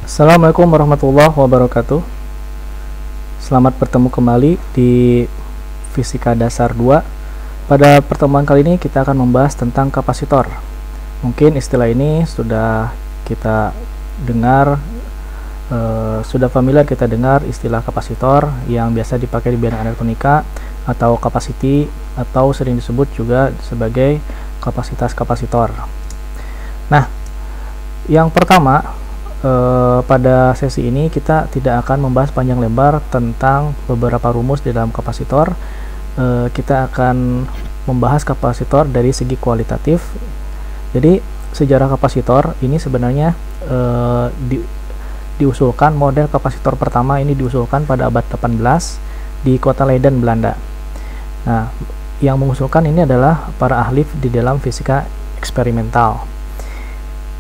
Assalamualaikum warahmatullahi wabarakatuh. Selamat bertemu kembali di Fisika Dasar 2. Pada pertemuan kali ini kita akan membahas tentang kapasitor. Mungkin istilah ini sudah kita dengar, sudah familiar kita dengar istilah kapasitor yang biasa dipakai di bidang elektronika atau capacity, atau sering disebut juga sebagai kapasitas kapasitor. Nah, yang pertama, pada sesi ini kita tidak akan membahas panjang lebar tentang beberapa rumus di dalam kapasitor. Kita akan membahas kapasitor dari segi kualitatif. Jadi sejarah kapasitor ini sebenarnya diusulkan, model kapasitor pertama ini diusulkan pada abad 18 di kota Leiden, Belanda. Nah, yang mengusulkan ini adalah para ahli di dalam fisika eksperimental.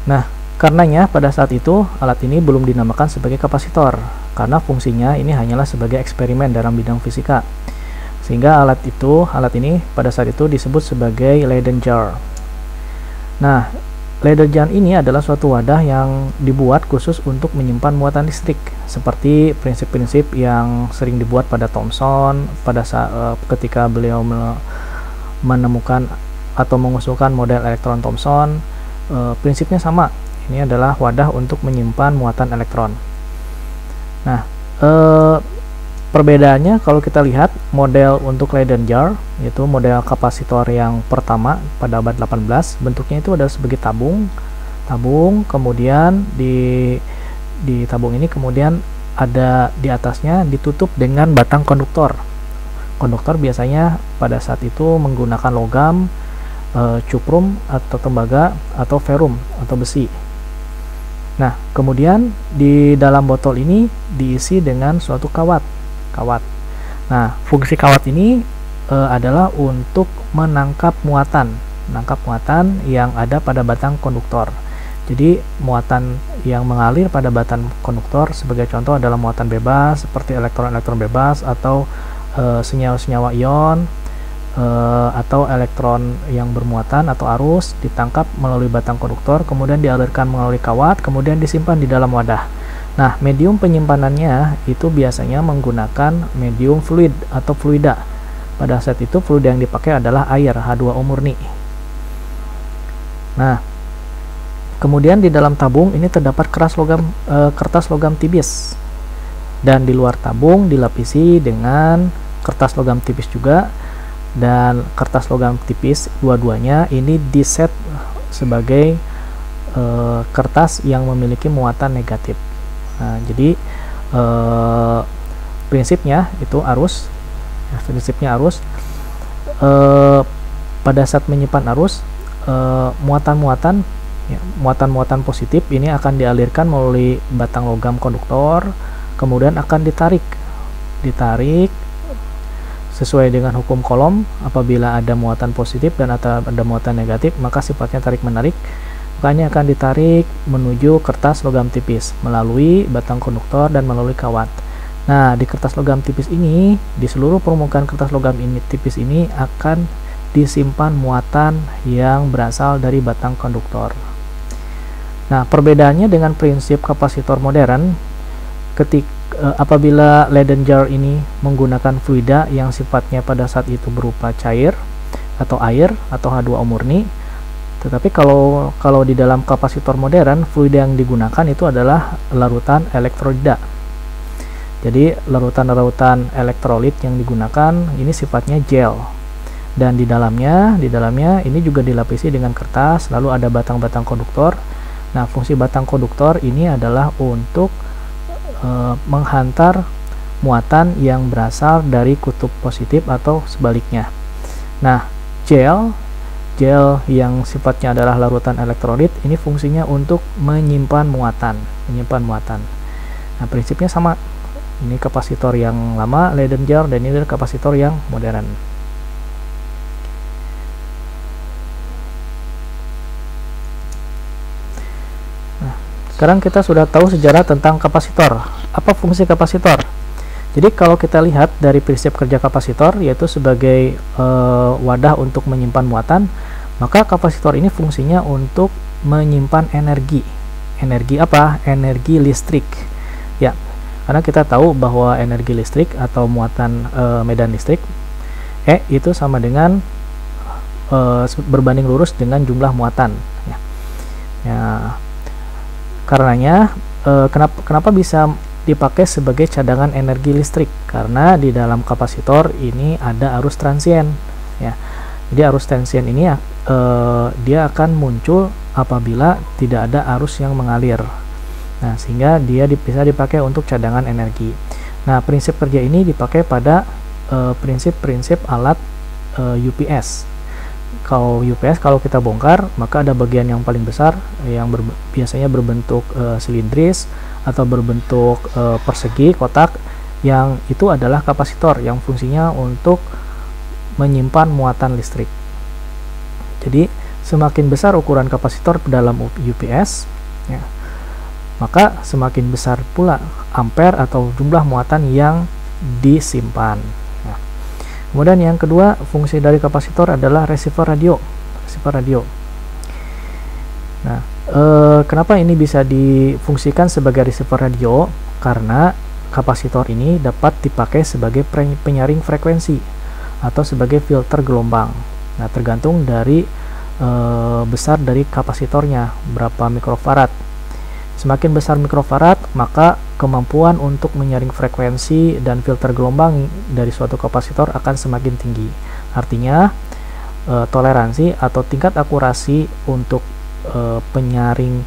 Nah, karenanya pada saat itu alat ini belum dinamakan sebagai kapasitor karena fungsinya ini hanyalah sebagai eksperimen dalam bidang fisika, sehingga alat ini pada saat itu disebut sebagai Leyden jar. Nah, Leyden jar ini adalah suatu wadah yang dibuat khusus untuk menyimpan muatan listrik, seperti prinsip-prinsip yang sering dibuat pada Thomson pada saat ketika beliau menemukan atau mengusulkan model elektron Thomson. Prinsipnya sama. Ini adalah wadah untuk menyimpan muatan elektron. Nah, perbedaannya kalau kita lihat model untuk Leyden jar, yaitu model kapasitor yang pertama pada abad 18, bentuknya itu adalah sebagai tabung, kemudian di tabung ini kemudian ada di atasnya ditutup dengan batang konduktor. Konduktor biasanya pada saat itu menggunakan logam, cuprum atau tembaga, atau ferrum atau besi. Nah, kemudian di dalam botol ini diisi dengan suatu kawat. Nah, fungsi kawat ini adalah untuk menangkap muatan yang ada pada batang konduktor. Jadi, muatan yang mengalir pada batang konduktor sebagai contoh adalah muatan bebas seperti elektron-elektron bebas atau senyawa-senyawa ion, atau elektron yang bermuatan atau arus ditangkap melalui batang konduktor, kemudian dialirkan melalui kawat, kemudian disimpan di dalam wadah. Nah, medium penyimpanannya itu biasanya menggunakan medium fluid atau fluida. Pada saat itu fluid yang dipakai adalah air H2O murni. Nah, kemudian di dalam tabung ini terdapat kertas logam tipis, dan di luar tabung dilapisi dengan kertas logam tipis juga. Dan kertas logam tipis dua-duanya ini diset sebagai kertas yang memiliki muatan negatif. Nah, jadi prinsipnya itu arus. Pada saat menyimpan arus, muatan positif ini akan dialirkan melalui batang logam konduktor, kemudian akan ditarik sesuai dengan hukum Coulomb. Apabila ada muatan positif dan ada muatan negatif, maka sifatnya tarik-menarik, makanya akan ditarik menuju kertas logam tipis melalui batang konduktor dan melalui kawat. Nah, di kertas logam tipis ini, di seluruh permukaan kertas logam tipis ini akan disimpan muatan yang berasal dari batang konduktor. Nah, perbedaannya dengan prinsip kapasitor modern, apabila Leyden jar ini menggunakan fluida yang sifatnya pada saat itu berupa cair atau air atau H2O murni, tetapi kalau di dalam kapasitor modern, fluida yang digunakan itu adalah larutan elektrolida. Jadi larutan elektrolit yang digunakan ini sifatnya gel, dan di dalamnya ini juga dilapisi dengan kertas, lalu ada batang-batang konduktor. Nah, fungsi batang konduktor ini adalah untuk menghantar muatan yang berasal dari kutub positif atau sebaliknya. Nah, gel yang sifatnya adalah larutan elektrolit ini fungsinya untuk menyimpan muatan. Nah, prinsipnya sama. Ini kapasitor yang lama Leyden jar, dan ini adalah kapasitor yang modern. Sekarang kita sudah tahu sejarah tentang kapasitor. Apa fungsi kapasitor? Jadi kalau kita lihat dari prinsip kerja kapasitor, yaitu sebagai wadah untuk menyimpan muatan, maka kapasitor ini fungsinya untuk menyimpan energi energi apa? Energi listrik. Ya, karena kita tahu bahwa energi listrik atau muatan medan listrik itu sama dengan berbanding lurus dengan jumlah muatan. Karenanya kenapa bisa dipakai sebagai cadangan energi listrik? Karena di dalam kapasitor ini ada arus transien. Ya, jadi arus transien ini dia akan muncul apabila tidak ada arus yang mengalir. Nah, sehingga dia bisa dipakai untuk cadangan energi. Nah, prinsip kerja ini dipakai pada prinsip-prinsip alat UPS. Kalau UPS kalau kita bongkar, maka ada bagian yang paling besar yang biasanya berbentuk silindris atau berbentuk persegi, kotak, yang itu adalah kapasitor yang fungsinya untuk menyimpan muatan listrik. Jadi semakin besar ukuran kapasitor dalam UPS, ya, maka semakin besar pula ampere atau jumlah muatan yang disimpan. Kemudian yang kedua, fungsi dari kapasitor adalah receiver radio. Nah, kenapa ini bisa difungsikan sebagai receiver radio? Karena kapasitor ini dapat dipakai sebagai penyaring frekuensi atau sebagai filter gelombang. Nah, tergantung dari besar dari kapasitornya, berapa mikrofarad. Semakin besar mikrofarad, maka kemampuan untuk menyaring frekuensi dan filter gelombang dari suatu kapasitor akan semakin tinggi. Artinya, toleransi atau tingkat akurasi untuk penyaring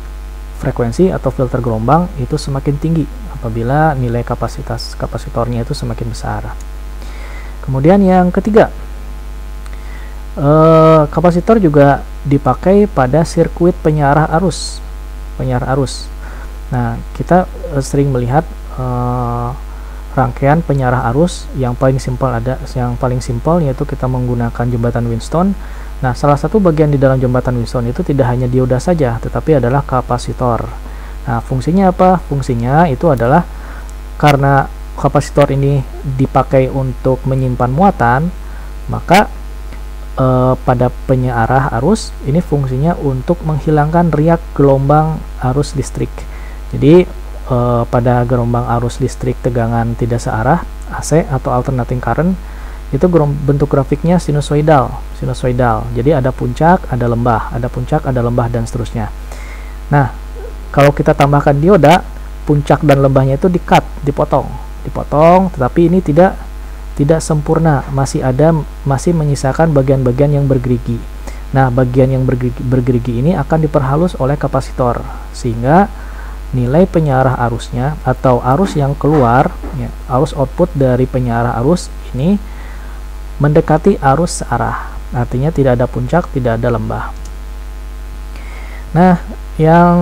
frekuensi atau filter gelombang itu semakin tinggi apabila nilai kapasitas kapasitornya itu semakin besar. Kemudian yang ketiga, kapasitor juga dipakai pada sirkuit penyiar arus. Nah, kita sering melihat rangkaian penyiar arus yang paling simpel yaitu kita menggunakan jembatan Winston. Nah, salah satu bagian di dalam jembatan Winston itu tidak hanya dioda saja, tetapi adalah kapasitor. Nah, fungsinya apa? Fungsinya itu adalah karena kapasitor ini dipakai untuk menyimpan muatan, maka pada penyiar arus ini fungsinya untuk menghilangkan riak gelombang arus listrik. Jadi pada gelombang arus listrik tegangan tidak searah AC atau alternating current itu bentuk grafiknya sinusoidal. Jadi ada puncak, ada lembah, dan seterusnya. Nah, kalau kita tambahkan dioda, puncak dan lembahnya itu dipotong, tetapi ini tidak sempurna, masih menyisakan bagian-bagian yang bergerigi. Nah, bagian yang bergerigi ini akan diperhalus oleh kapasitor sehingga nilai penyiar arusnya atau arus yang keluar, ya, arus output dari penyiar arus ini mendekati arus searah. Artinya tidak ada puncak, tidak ada lembah. Nah, yang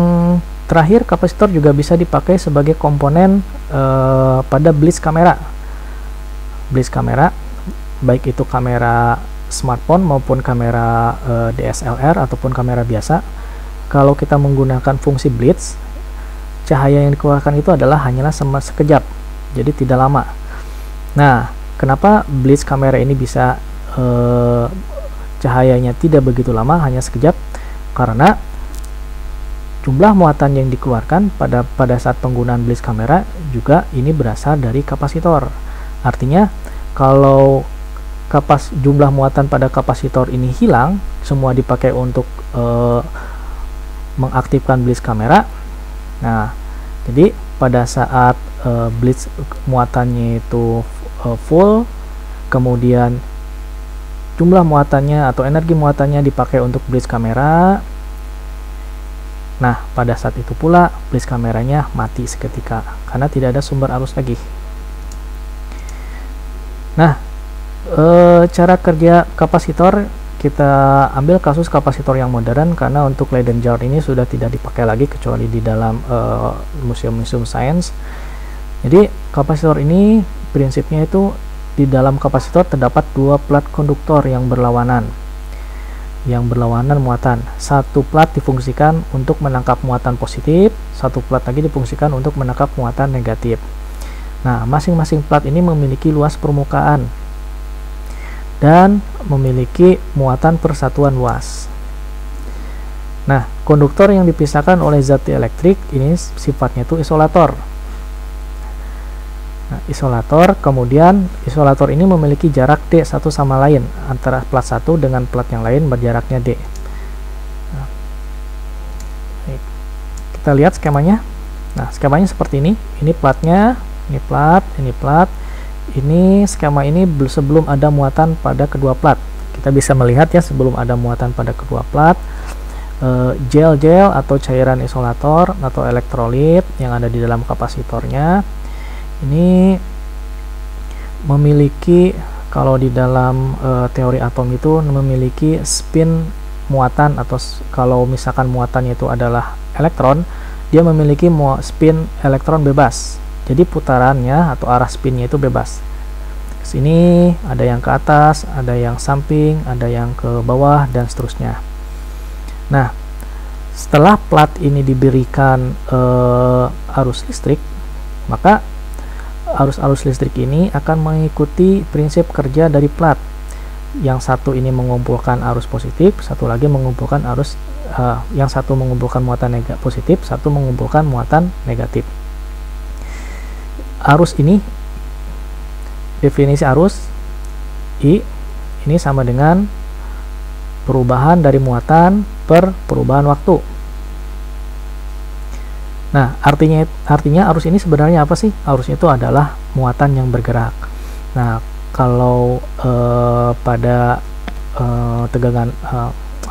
terakhir, kapasitor juga bisa dipakai sebagai komponen pada blitz kamera. Baik itu kamera smartphone maupun kamera DSLR ataupun kamera biasa. Kalau kita menggunakan fungsi blitz, cahaya yang dikeluarkan itu hanyalah sekejap, jadi tidak lama. Nah, kenapa blitz kamera ini bisa cahayanya tidak begitu lama, hanya sekejap? Karena jumlah muatan yang dikeluarkan pada saat penggunaan blitz kamera juga ini berasal dari kapasitor. Artinya, kalau jumlah muatan pada kapasitor ini hilang, semua dipakai untuk mengaktifkan blitz kamera. Nah, jadi pada saat blitz muatannya itu full, kemudian jumlah muatannya atau energi muatannya dipakai untuk blitz kamera. Nah, pada saat itu pula blitz kameranya mati seketika karena tidak ada sumber arus lagi. Nah, cara kerja kapasitor, kita ambil kasus kapasitor yang modern karena untuk Leyden jar ini sudah tidak dipakai lagi kecuali di dalam museum-museum sains. Jadi kapasitor ini prinsipnya itu di dalam kapasitor terdapat dua plat konduktor yang berlawanan muatan. Satu plat difungsikan untuk menangkap muatan positif, satu plat lagi difungsikan untuk menangkap muatan negatif. Nah, masing-masing plat ini memiliki luas permukaan dan memiliki muatan persatuan luas. Nah, konduktor yang dipisahkan oleh zat dielektrik ini sifatnya itu isolator. Nah, isolator, kemudian isolator ini memiliki jarak D satu sama lain antara plat 1 dengan plat yang lain berjaraknya D. Nah, kita lihat skemanya. Nah, skemanya seperti ini. Ini platnya, ini plat, ini plat. Ini skema ini sebelum ada muatan pada kedua plat. Kita bisa melihat ya, sebelum ada muatan pada kedua plat, gel-gel atau cairan isolator atau elektrolit yang ada di dalam kapasitornya ini memiliki, kalau di dalam teori atom itu memiliki spin muatan, atau kalau misalkan muatannya itu adalah elektron, dia memiliki spin elektron bebas. Jadi putarannya atau arah spinnya itu bebas. Sini ada yang ke atas, ada yang samping, ada yang ke bawah, dan seterusnya. Nah, setelah plat ini diberikan arus listrik, maka arus listrik ini akan mengikuti prinsip kerja dari plat. Yang satu ini mengumpulkan arus positif, satu lagi mengumpulkan arus yang satu mengumpulkan muatan positif, satu mengumpulkan muatan negatif. Arus ini, definisi arus I ini sama dengan perubahan dari muatan per perubahan waktu. Nah, artinya arus ini sebenarnya apa sih? Arus itu adalah muatan yang bergerak. Nah, kalau pada tegangan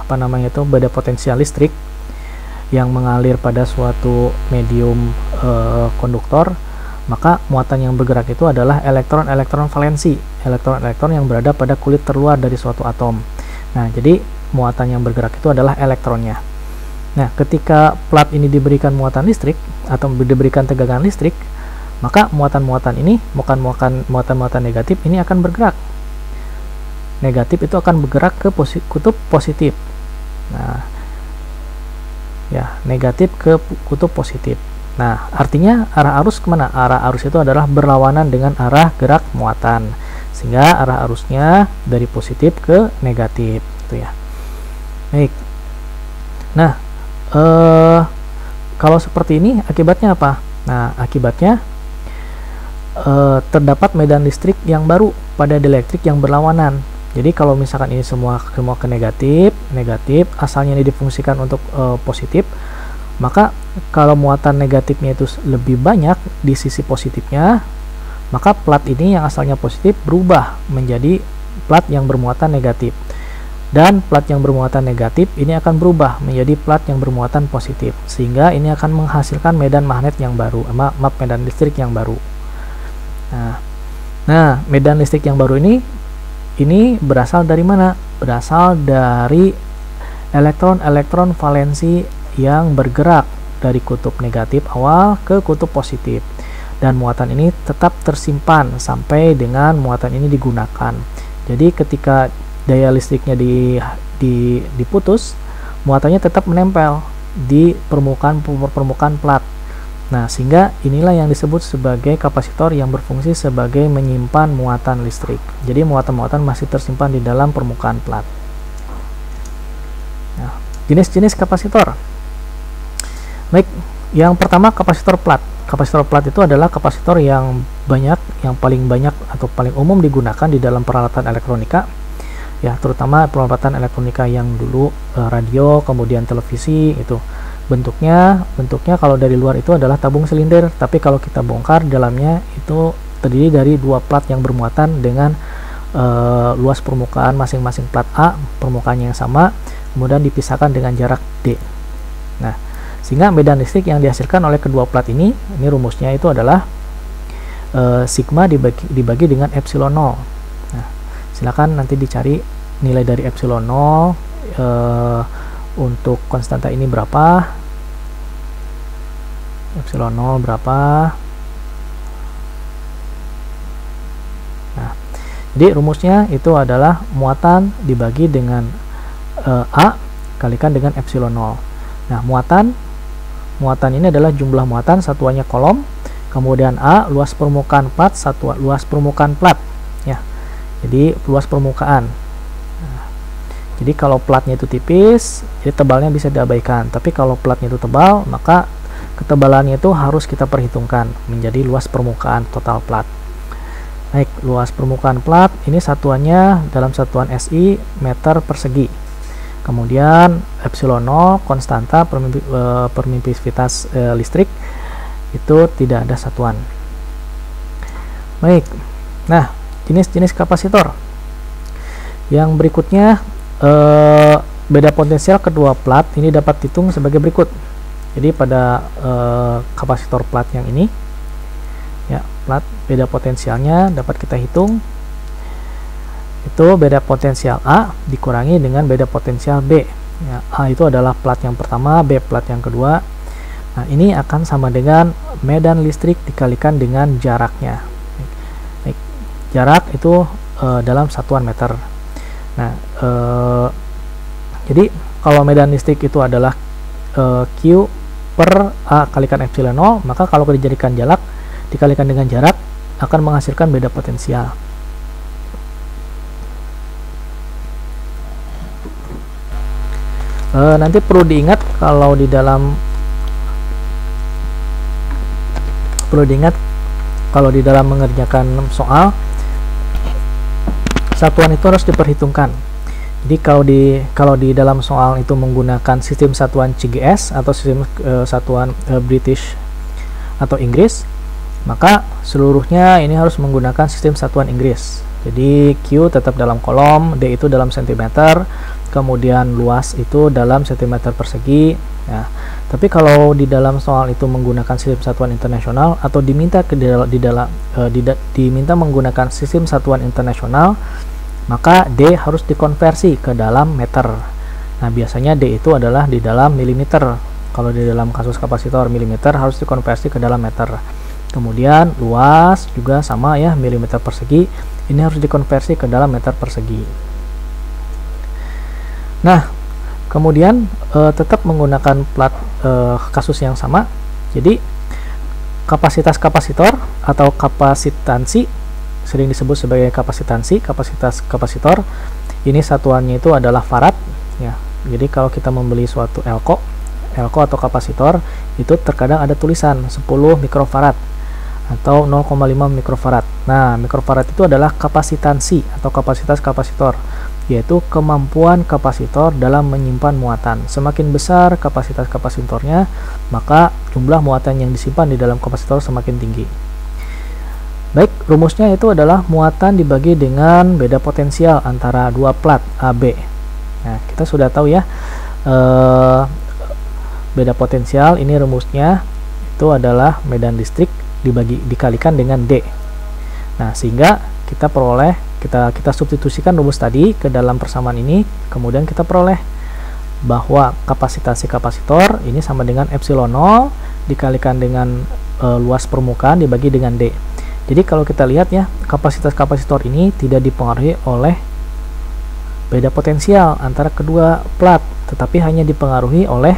pada potensial listrik yang mengalir pada suatu medium konduktor, maka muatan yang bergerak itu adalah elektron-elektron valensi, elektron-elektron yang berada pada kulit terluar dari suatu atom. Nah, jadi muatan yang bergerak itu adalah elektronnya. Nah, ketika plat ini diberikan muatan listrik atau diberikan tegangan listrik, maka muatan-muatan ini, muatan-muatan negatif ini akan bergerak. Negatif itu akan bergerak ke kutub positif. Nah, ya, negatif ke kutub positif. Nah, artinya arah arus kemana? Arah arus itu adalah berlawanan dengan arah gerak muatan, sehingga arah arusnya dari positif ke negatif, gitu ya. Baik. Nah, kalau seperti ini akibatnya apa? Nah, akibatnya terdapat medan listrik yang baru pada dielektrik yang berlawanan. Jadi kalau misalkan ini semua ke negatif, asalnya ini difungsikan untuk positif, maka kalau muatan negatifnya itu lebih banyak di sisi positifnya, maka plat ini yang asalnya positif berubah menjadi plat yang bermuatan negatif. Dan plat yang bermuatan negatif ini akan berubah menjadi plat yang bermuatan positif, sehingga ini akan menghasilkan medan magnet yang baru, medan listrik yang baru. Nah, medan listrik yang baru ini berasal dari mana? Berasal dari elektron-elektron valensi yang bergerak dari kutub negatif awal ke kutub positif, dan muatan ini tetap tersimpan sampai dengan muatan ini digunakan. Jadi ketika daya listriknya diputus, muatannya tetap menempel di permukaan plat. Nah, sehingga inilah yang disebut sebagai kapasitor yang berfungsi sebagai menyimpan muatan listrik. Jadi muatan-muatan masih tersimpan di dalam permukaan plat. Nah, jenis-jenis kapasitor. Baik, yang pertama kapasitor plat. Kapasitor plat itu adalah kapasitor yang paling banyak atau paling umum digunakan di dalam peralatan elektronika. Ya, terutama peralatan elektronika yang dulu radio, kemudian televisi, itu bentuknya kalau dari luar itu adalah tabung silinder, tapi kalau kita bongkar dalamnya itu terdiri dari dua plat yang bermuatan dengan luas permukaan masing-masing plat A, permukaannya yang sama, kemudian dipisahkan dengan jarak D. Nah, sehingga medan listrik yang dihasilkan oleh kedua plat ini rumusnya itu adalah sigma dibagi dengan epsilon 0. Nah, silakan nanti dicari nilai dari epsilon 0 untuk konstanta ini berapa, epsilon 0 berapa. Nah, jadi rumusnya itu adalah muatan dibagi dengan A kalikan dengan epsilon 0. Nah, muatan ini adalah jumlah muatan, satuannya kolom, kemudian A luas permukaan plat, luas permukaan plat ya. Jadi luas permukaan. Nah, Jadi kalau platnya itu tipis, jadi tebalnya bisa diabaikan. Tapi kalau platnya itu tebal, maka ketebalannya itu harus kita perhitungkan menjadi luas permukaan total plat. Baik, luas permukaan plat ini satuannya dalam satuan SI meter persegi. Kemudian epsilon 0 konstanta permisivitas listrik itu tidak ada satuan. Baik, nah jenis-jenis kapasitor. Yang berikutnya beda potensial kedua plat ini dapat dihitung sebagai berikut. Jadi pada kapasitor plat yang ini, ya, plat beda potensialnya dapat kita hitung. Itu beda potensial A dikurangi dengan beda potensial B. Ya, A itu adalah plat yang pertama, B plat yang kedua. Nah, ini akan sama dengan medan listrik dikalikan dengan jaraknya. Baik, jarak itu dalam satuan meter. Nah, jadi kalau medan listrik itu adalah Q per A kalikan epsilon 0, maka kalau dijadikan jarak dikalikan dengan jarak akan menghasilkan beda potensial. Nanti perlu diingat kalau di dalam mengerjakan soal, satuan itu harus diperhitungkan. Jadi kalau di dalam soal itu menggunakan sistem satuan CGS atau sistem satuan British atau Inggris, maka seluruhnya ini harus menggunakan sistem satuan Inggris. Jadi Q tetap dalam kolom, D itu dalam cm, kemudian luas itu dalam cm persegi. Ya. Tapi kalau di dalam soal itu menggunakan sistem satuan internasional atau diminta diminta menggunakan sistem satuan internasional, maka D harus dikonversi ke dalam meter. Nah, biasanya D itu adalah di dalam milimeter. Kalau di dalam kasus kapasitor milimeter harus dikonversi ke dalam meter. Kemudian luas juga sama ya, milimeter persegi. Ini harus dikonversi ke dalam meter persegi. Nah, kemudian tetap menggunakan plat kasus yang sama. Jadi kapasitas kapasitor atau kapasitansi, sering disebut sebagai kapasitansi, kapasitas kapasitor, ini satuannya itu adalah farad ya. Jadi kalau kita membeli suatu elko atau kapasitor, itu terkadang ada tulisan 10 mikrofarad atau 0,5 mikrofarad. Nah, mikrofarad itu adalah kapasitansi atau kapasitas kapasitor, yaitu kemampuan kapasitor dalam menyimpan muatan. Semakin besar kapasitas kapasitornya, maka jumlah muatan yang disimpan di dalam kapasitor semakin tinggi. Baik, rumusnya itu adalah muatan dibagi dengan beda potensial antara dua plat AB. Nah, kita sudah tahu ya, beda potensial ini rumusnya itu adalah medan listrik dikalikan dengan D. Nah, sehingga kita peroleh, kita substitusikan rumus tadi ke dalam persamaan ini, kemudian kita peroleh bahwa kapasitas kapasitor ini sama dengan epsilon 0 dikalikan dengan luas permukaan dibagi dengan D. Jadi kalau kita lihat ya, kapasitas kapasitor ini tidak dipengaruhi oleh beda potensial antara kedua plat, tetapi hanya dipengaruhi oleh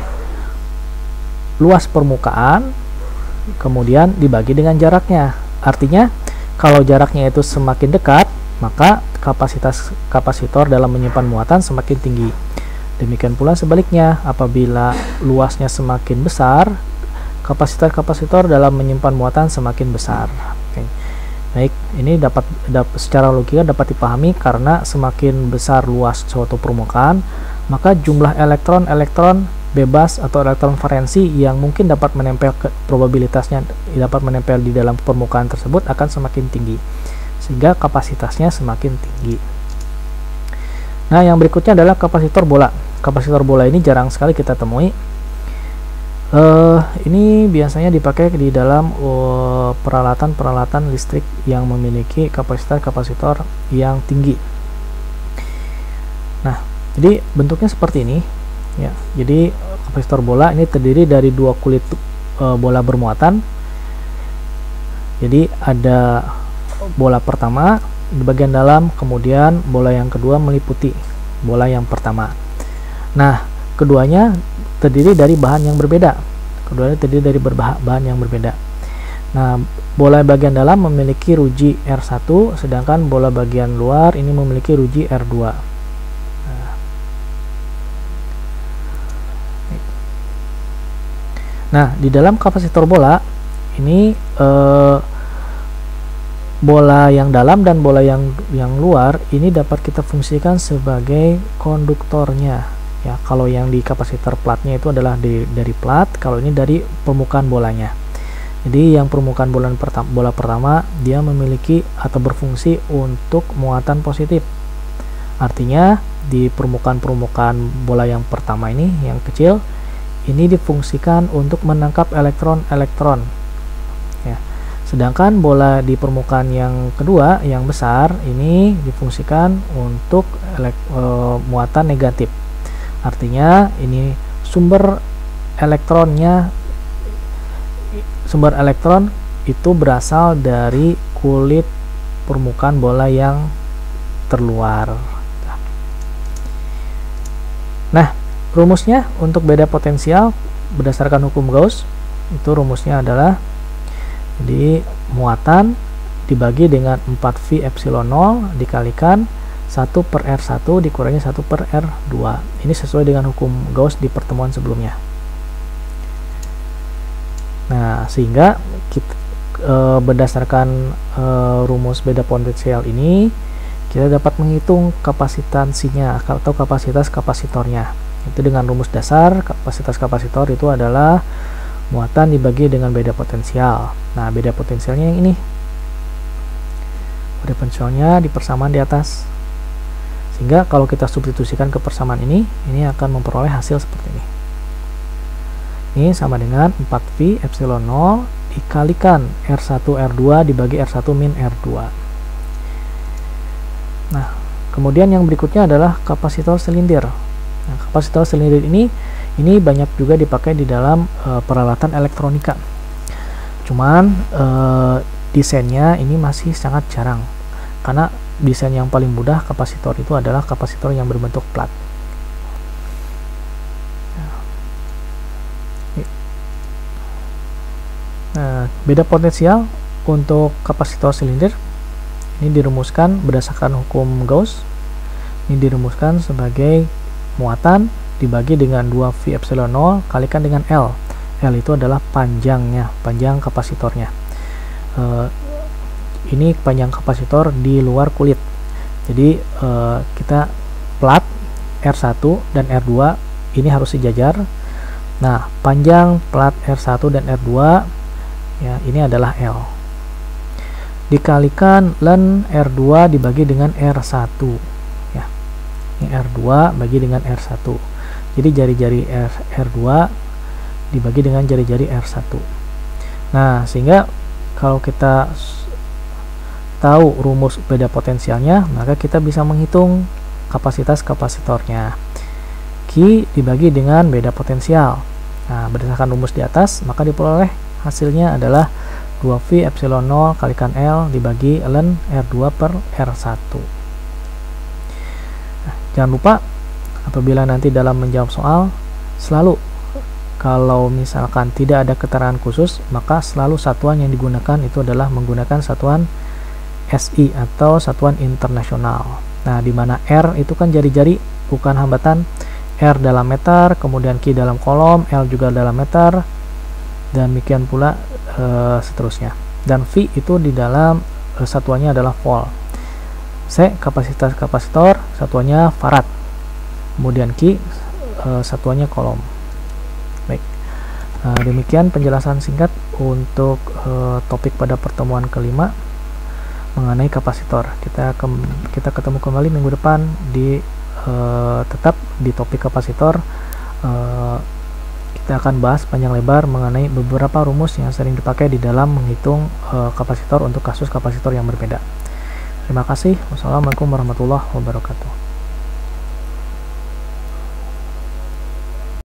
luas permukaan kemudian dibagi dengan jaraknya. Artinya kalau jaraknya itu semakin dekat, maka kapasitas kapasitor dalam menyimpan muatan semakin tinggi. Demikian pula sebaliknya, apabila luasnya semakin besar, kapasitas kapasitor dalam menyimpan muatan semakin besar. Oke. Baik, ini dapat secara logika dapat dipahami karena semakin besar luas suatu permukaan, maka jumlah elektron bebas atau elektron valensi yang mungkin dapat menempel probabilitasnya dapat menempel di dalam permukaan tersebut akan semakin tinggi, sehingga kapasitasnya semakin tinggi. Nah, yang berikutnya adalah kapasitor bola. Kapasitor bola ini jarang sekali kita temui. Ini biasanya dipakai di dalam peralatan-peralatan listrik yang memiliki kapasitas kapasitor yang tinggi. Nah, jadi bentuknya seperti ini ya. Jadi kapasitor bola ini terdiri dari dua kulit bola bermuatan. Jadi ada bola pertama di bagian dalam, kemudian bola yang kedua meliputi bola yang pertama. Nah, keduanya terdiri dari bahan yang berbeda. Bahan yang berbeda. Nah, bola bagian dalam memiliki ruji R1, sedangkan bola bagian luar ini memiliki ruji R2. Nah, Nah, di dalam kapasitor bola ini bola yang dalam dan bola yang luar ini dapat kita fungsikan sebagai konduktornya. Ya, kalau yang di kapasitor platnya itu adalah dari plat, kalau ini dari permukaan bolanya. Jadi yang permukaan bola pertama dia memiliki atau berfungsi untuk muatan positif. Artinya di permukaan bola yang pertama ini yang kecil ini difungsikan untuk menangkap elektron-elektron. Ya. Sedangkan bola di permukaan yang kedua yang besar ini difungsikan untuk muatan negatif. Artinya ini sumber elektron itu berasal dari kulit permukaan bola yang terluar. Nah, rumusnya untuk beda potensial berdasarkan hukum Gauss itu rumusnya adalah jadi muatan dibagi dengan 4V epsilon 0 dikalikan 1 per R1 dikurangi 1 per R2. Ini sesuai dengan hukum Gauss di pertemuan sebelumnya. Nah, sehingga kita, berdasarkan rumus beda potensial ini kita dapat menghitung kapasitansinya atau kapasitas kapasitornya. Itu dengan rumus dasar kapasitas kapasitor itu adalah muatan dibagi dengan beda potensial. Nah, beda potensialnya yang ini. Beda potensialnya di persamaan di atas. Sehingga kalau kita substitusikan ke persamaan ini akan memperoleh hasil seperti ini. Ini sama dengan 4V epsilon 0 dikalikan R1 R2 dibagi R1 min R2. Nah, kemudian yang berikutnya adalah kapasitor silindir. Nah, kapasitor silindir ini banyak juga dipakai di dalam peralatan elektronika. Cuman desainnya ini masih sangat jarang. Karena desain yang paling mudah kapasitor itu adalah kapasitor yang berbentuk plat. Nah, beda potensial untuk kapasitor silinder ini dirumuskan berdasarkan hukum Gauss. Ini dirumuskan sebagai muatan dibagi dengan 2V epsilon 0 kalikan dengan L. L itu adalah panjangnya, panjang kapasitornya. Ini panjang kapasitor di luar kulit. Jadi kita plat R1 dan R2 ini harus sejajar. Nah, panjang plat R1 dan R2 ya ini adalah L. Dikalikan len R2 dibagi dengan R1 ya. Ini R2 bagi dengan R1. Jadi jari-jari R2 dibagi dengan jari-jari R1. Nah, sehingga kalau kita tahu rumus beda potensialnya, maka kita bisa menghitung kapasitas kapasitornya. Q dibagi dengan beda potensial. Nah, berdasarkan rumus di atas, maka diperoleh hasilnya adalah 2V epsilon 0 kalikan L dibagi ln R2 per R1. Nah, jangan lupa apabila nanti dalam menjawab soal, selalu kalau misalkan tidak ada keterangan khusus, maka selalu satuan yang digunakan itu adalah menggunakan satuan SI atau satuan internasional. Nah, di mana R itu kan jari-jari bukan hambatan, R dalam meter, kemudian Q dalam kolom, L juga dalam meter, dan demikian pula seterusnya. Dan V itu di dalam satuannya adalah volt. C kapasitas kapasitor, satuannya farad. Kemudian Q satuannya kolom. Baik. Demikian penjelasan singkat untuk topik pada pertemuan kelima mengenai kapasitor. Kita ketemu kembali minggu depan di tetap di topik kapasitor. Kita akan bahas panjang lebar mengenai beberapa rumus yang sering dipakai di dalam menghitung kapasitor untuk kasus kapasitor yang berbeda. Terima kasih. Wassalamualaikum warahmatullahi wabarakatuh.